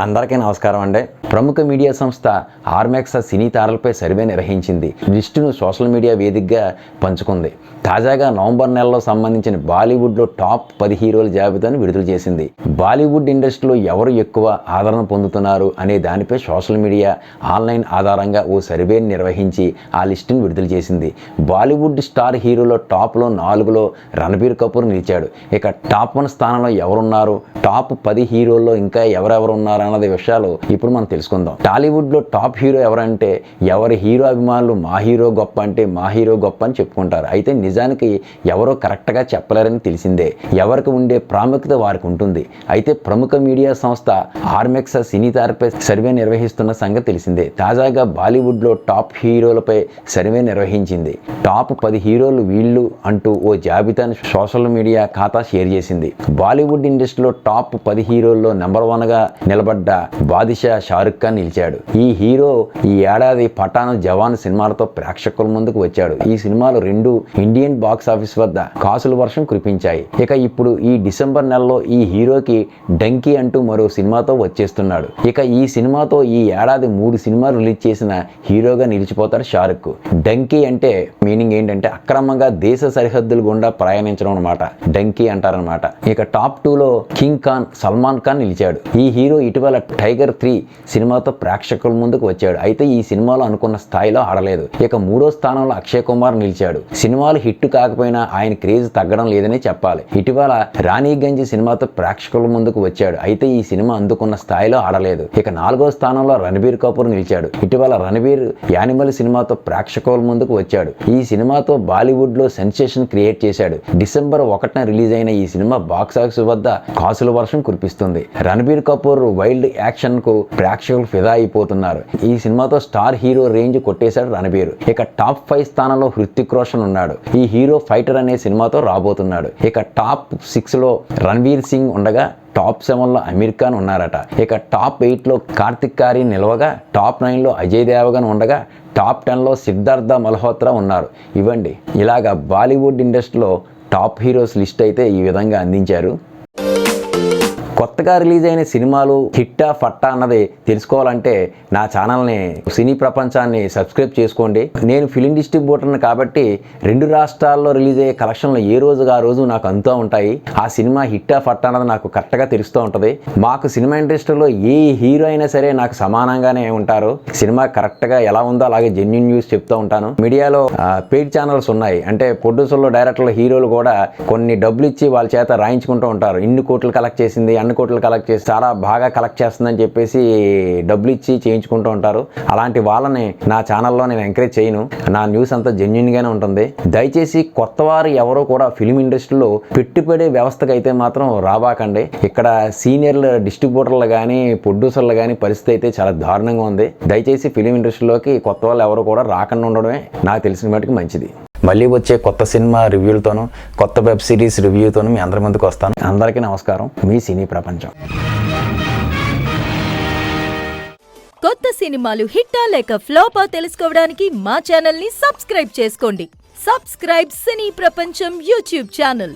అందరికీ నమస్కారం అండి. ప్రముఖ మీడియా సంస్థ ఆర్మెక్స్ సినీ తారలపై సర్వే నిర్వహించింది. లిస్టును సోషల్ మీడియా వేదికగా పంచుకుంది. తాజాగా నవంబర్ నెలలో సంబంధించిన బాలీవుడ్లో టాప్ 10 హీరోల జాబితాను విడుదల చేసింది. బాలీవుడ్ ఇండస్ట్రీలో ఎవరు ఎక్కువ ఆదరణ పొందుతున్నారు అనే దానిపై సోషల్ మీడియా, ఆన్లైన్ ఆధారంగా ఓ సర్వేని నిర్వహించి ఆ లిస్టును విడుదల చేసింది. బాలీవుడ్ స్టార్ హీరోలో టాప్లో 4లో రణబీర్ కపూర్ నిలిచాడు. ఇక టాప్ 1 స్థానంలో ఎవరున్నారు, టాప్ 10 హీరోల్లో ఇంకా ఎవరెవరు ఉన్నారు అన్నది విషయాలు ఇప్పుడు మనం తెలుసుకుందాం. టాలీవుడ్లో టాప్ హీరో ఎవరంటే ఎవరి హీరో అభిమానులు మా హీరో గొప్ప అంటే మా హీరో గొప్ప అని చెప్పుకుంటారు. అయితే నిజానికి ఎవరో కరెక్ట్గా చెప్పలేరని తెలిసిందే. ఎవరికి ఉండే ప్రాముఖ్యత వారికి ఉంటుంది. అయితే ప్రముఖ మీడియా సంస్థ ఆర్మెక్స్ సినీ తారపై సర్వే నిర్వహిస్తున్న సంగతి తెలిసిందే. తాజాగా బాలీవుడ్లో టాప్ హీరోలపై సర్వే నిర్వహించింది. టాప్ 10 హీరోలు వీళ్ళు అంటూ ఓ జాబితాను సోషల్ మీడియా ఖాతా షేర్ చేసింది. బాలీవుడ్ ఇండస్ట్రీలో టాప్ 10 హీరోల్లో నెంబర్ 1గా నిలబడ్డ బాదిషా షారుఖ్ ఖాన్ నిలిచాడు. ఈ హీరో ఈ ఏడాది పఠాన్, జవాన్ సినిమాలతో ప్రేక్షకుల ముందుకు వచ్చాడు. ఈ సినిమాలు రెండు ఇండియన్ బాక్స్ ఆఫీస్ వద్ద కాసుల వర్షం కురిపించాయి. ఇక ఇప్పుడు ఈ డిసెంబర్ నెలలో ఈ హీరోకి డంకీ అంటూ మరో సినిమాతో వచ్చేస్తున్నాడు. ఇక ఈ సినిమాతో ఈ ఏడాది 3 సినిమాలు రిలీజ్ చేసిన హీరోగా నిలిచిపోతాడు షారుఖ్. డంకీ అంటే మీనింగ్ ఏంటంటే అక్రమంగా దేశ సరిహద్దులు గుండా ప్రయాణించడం అనమాట. డంకీ అంటారనమాట. ఇక టాప్ 2లో కింగ్ ఖాన్ సల్మాన్ ఖాన్ నిలిచాడు. ఈ హీరో ఇటీవల టైగర్ 3 సినిమాతో ప్రేక్షకుల ముందుకు వచ్చాడు. అయితే ఈ సినిమాలో అనుకున్న స్థాయిలో ఆడలేదు. ఇక 3వ స్థానంలో అక్షయ్ కుమార్ నిలిచాడు. సినిమాలు హిట్ కాకపోయినా ఆయన క్రేజ్ తగ్గడం లేదని చెప్పాలి. ఇటీవల రాణిగంజ్ సినిమాతో ప్రేక్షకుల ముందుకు వచ్చాడు. అయితే ఈ సినిమా అందుకున్న స్థాయిలో ఆడలేదు. ఇక 4వ స్థానంలో రణబీర్ కపూర్ నిలిచాడు. ఇటీవల రణబీర్ యానిమల్ సినిమాతో ప్రేక్షకుల ముందుకు వచ్చాడు. ఈ సినిమాతో బాలీవుడ్ లో సెన్సేషన్ క్రియేట్ చేశాడు. డిసెంబర్ 1న రిలీజ్ అయిన ఈ సినిమా బాక్స్ ఆఫీస్ వద్ద కాసుల వర్షం కురిపిస్తుంది. రణబీర్ కపూర్ వైల్డ్ యాక్షన్ కు ప్రేక్షకులు ఫిదా అయిపోతున్నారు. ఈ సినిమాతో స్టార్ హీరో రేంజ్ కొట్టేశాడు రణబీర్. ఇక టాప్ 5 స్థానంలో హృతిక్ రోషన్ ఉన్నాడు. ఈ హీరో ఫైటర్ అనే సినిమాతో రాబోతున్నాడు. ఇక టాప్ 6లో రణ్వీర్ సింగ్ ఉండగా టాప్ 7లో అమీర్ ఖాన్ ఉన్నారట. ఇక టాప్ 8లో కార్తిక్ ఆర్యన్ నిలవగా టాప్ 9లో అజయ్ దేవగన్ ఉండగా టాప్ 10లో సిద్ధార్థ మల్హోత్రా ఉన్నారు. ఇవ్వండి ఇలాగా బాలీవుడ్ ఇండస్ట్రీలో టాప్ హీరోస్ లిస్ట్ అయితే ఈ విధంగా అందించారు. కొత్తగా రిలీజ్ అయిన సినిమాలు హిట్టా ఫట్టా అన్నది తెలుసుకోవాలంటే నా ఛానల్ని సినీ ప్రపంచాన్ని సబ్స్క్రైబ్ చేసుకోండి. నేను ఫిలిం డిస్ట్రిబ్యూటర్ని కాబట్టి 2 రాష్ట్రాల్లో రిలీజ్ అయ్యే కలెక్షన్లు ఏ రోజుగా ఆ రోజు నాకు అంతా ఉంటాయి. ఆ సినిమా హిట్టా ఫట్టా అన్నది నాకు కరెక్ట్గా తెలుస్తూ ఉంటుంది. మాకు సినిమా ఇండస్ట్రీలో ఏ హీరో అయినా సరే నాకు సమానంగానే ఉంటారు. సినిమా కరెక్ట్గా ఎలా ఉందో అలాగే జెన్యూన్ న్యూస్ చెప్తూ ఉంటాను. మీడియాలో పెయిడ్ ఛానల్స్ ఉన్నాయి. అంటే ప్రొడ్యూసర్లు, డైరెక్టర్లు, హీరోలు కూడా కొన్ని డబ్బులు ఇచ్చి వాళ్ళ చేత రాయించుకుంటూ ఉంటారు. ఇన్ని కోట్లు కలెక్ట్ చేసింది, అన్ని కోట్లు కలెక్ట్ చేసి చాలా బాగా కలెక్ట్ చేస్తుందని చెప్పేసి డబ్బులు ఇచ్చి చేయించుకుంటూ ఉంటారు. అలాంటి వాళ్ళని నా ఛానల్లో నేను ఎంకరేజ్ చేయను. నా న్యూస్ అంతా జెన్యూన్గానే ఉంటుంది. దయచేసి కొత్త వారు ఎవరో కూడా ఫిలిం ఇండస్ట్రీలో పెట్టుబడి వ్యవస్థకు అయితే మాత్రం రాబాకండి. ఇక్కడ సీనియర్ డిస్ట్రిబ్యూటర్లు కానీ ప్రొడ్యూసర్లు కానీ పరిస్థితి అయితే చాలా దారుణంగా ఉంది. దయచేసి ఫిలిం ఇండస్ట్రీలోకి కొత్త వాళ్ళు ఎవరు కూడా రాకుండా ఉండడమే నాకు తెలిసిన మటుకు మంచిది. మళ్ళీ వచ్చే కొత్త సినిమా రివ్యూలతోనూ, కొత్త వెబ్ సిరీస్ రివ్యూతోనూ మీ అందరి ముందుకు వస్తాను. అందరికీ నమస్కారం. మీ సినీ ప్రపంచం. కొత్త సినిమాలు హిట్టా లేక ఫ్లాపా తెలుసుకోవడానికి మా ఛానల్ ని సబ్స్క్రైబ్ చేసుకోండి. సబ్స్క్రైబ్ సినీ ప్రపంచం యూట్యూబ్ ఛానల్.